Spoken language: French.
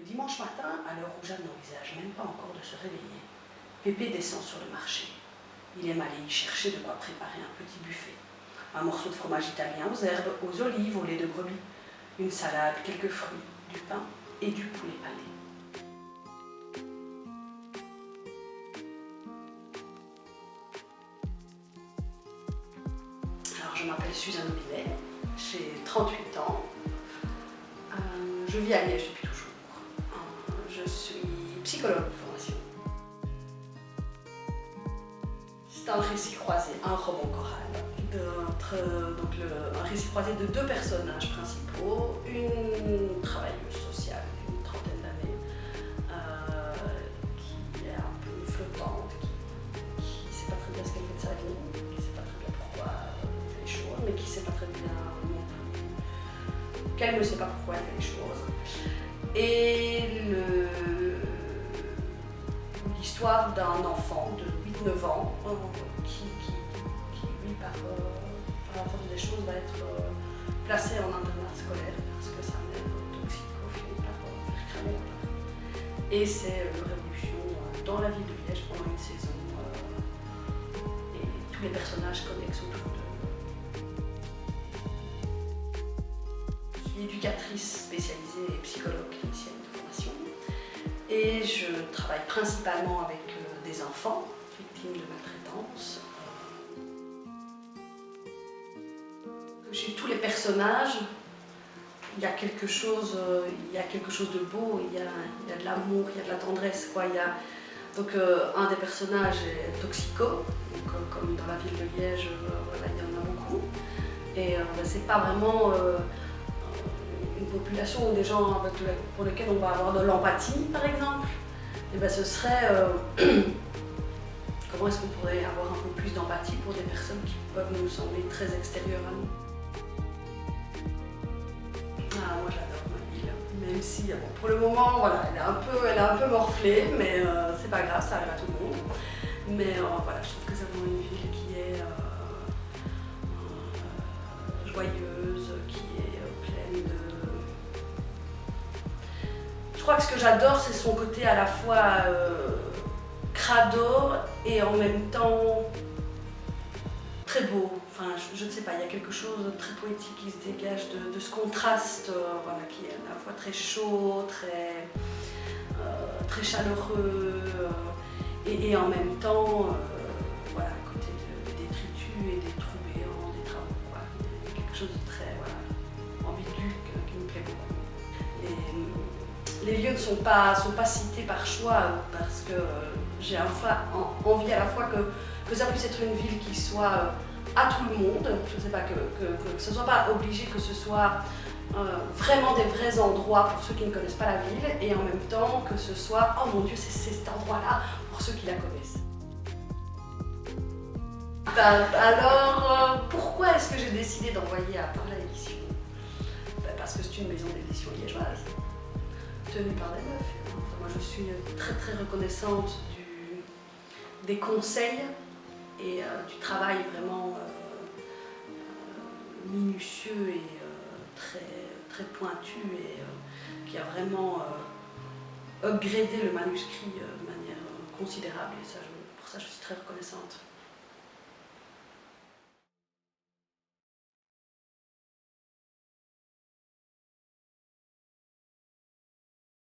Dimanche matin, à l'heure où Jeanne n'envisage même pas encore de se réveiller, Pépé descend sur le marché. Il aime aller y chercher de quoi préparer un petit buffet. Un morceau de fromage italien aux herbes, aux olives, au lait de brebis, une salade, quelques fruits, du pain et du poulet pané. Alors, je m'appelle Suzanne Millet, j'ai 38 ans, je vis à Liège depuis toujours. Je suis psychologue de formation. C'est un récit croisé, un roman choral, un récit croisé de deux personnages principaux, une travailleuse sociale d'une trentaine d'années, qui est un peu flottante, qui ne sait pas très bien ce qu'elle fait de sa vie, qui ne sait pas très bien pourquoi elle fait les choses, mais qui ne sait pas très bien non plus qu'elle ne sait pas pourquoi elle fait les choses. Et l'histoire d'un enfant de 8-9 ans qui lui, par la force des choses, va être placé en internat scolaire parce que sa mère toxico finit par faire cramer. Et c'est une révolution dans la ville de Liège pendant une saison et tous les personnages connexes autour d'eux. Je suis éducatrice spécialisée et psychologue clinicienne de formation et je travaille principalement avec des enfants victimes de maltraitance. Chez tous les personnages, il y a quelque chose de beau, il y a de l'amour, il y a de la tendresse, quoi. Donc un des personnages est toxico, donc, comme dans la ville de Liège, voilà, il y en a beaucoup. Et c'est pas vraiment une population ou des gens pour lesquels on va avoir de l'empathie, par exemple. Et ben, ce serait comment est-ce qu'on pourrait avoir un peu plus d'empathie pour des personnes qui peuvent nous sembler très extérieures à nous. Ah, moi j'adore ma ville, même si bon, pour le moment voilà, elle est un peu morflée, mais c'est pas grave, ça arrive à tout le monde. Mais voilà, je trouve que c'est vraiment une ville qui est joyeuse, qui est pleine de... Je crois que ce que j'adore, c'est son côté à la fois crado et en même temps très beau. Enfin, je ne sais pas, il y a quelque chose de très poétique qui se dégage de ce contraste voilà, qui est à la fois très chaud, très chaleureux et en même temps voilà, à côté des détritus et des trous béants, des travaux. Quoi. Il y a quelque chose de très ambigu qui me plaît beaucoup. Les lieux ne sont pas cités par choix parce que j'ai envie à la fois que ça puisse être une ville qui soit à tout le monde, je ne sais pas, que ce ne soit pas obligé que ce soit vraiment des vrais endroits pour ceux qui ne connaissent pas la ville et en même temps que ce soit, oh mon Dieu, c'est cet endroit-là pour ceux qui la connaissent. Alors, pourquoi est-ce que j'ai décidé d'envoyer à Parla Édition? Parce que c'est une maison d'édition liégeoise, tenue par des meufs. Enfin, moi je suis très très reconnaissante des conseils et du travail vraiment minutieux et très pointu et qui a vraiment upgradé le manuscrit de manière considérable et ça, pour ça je suis très reconnaissante.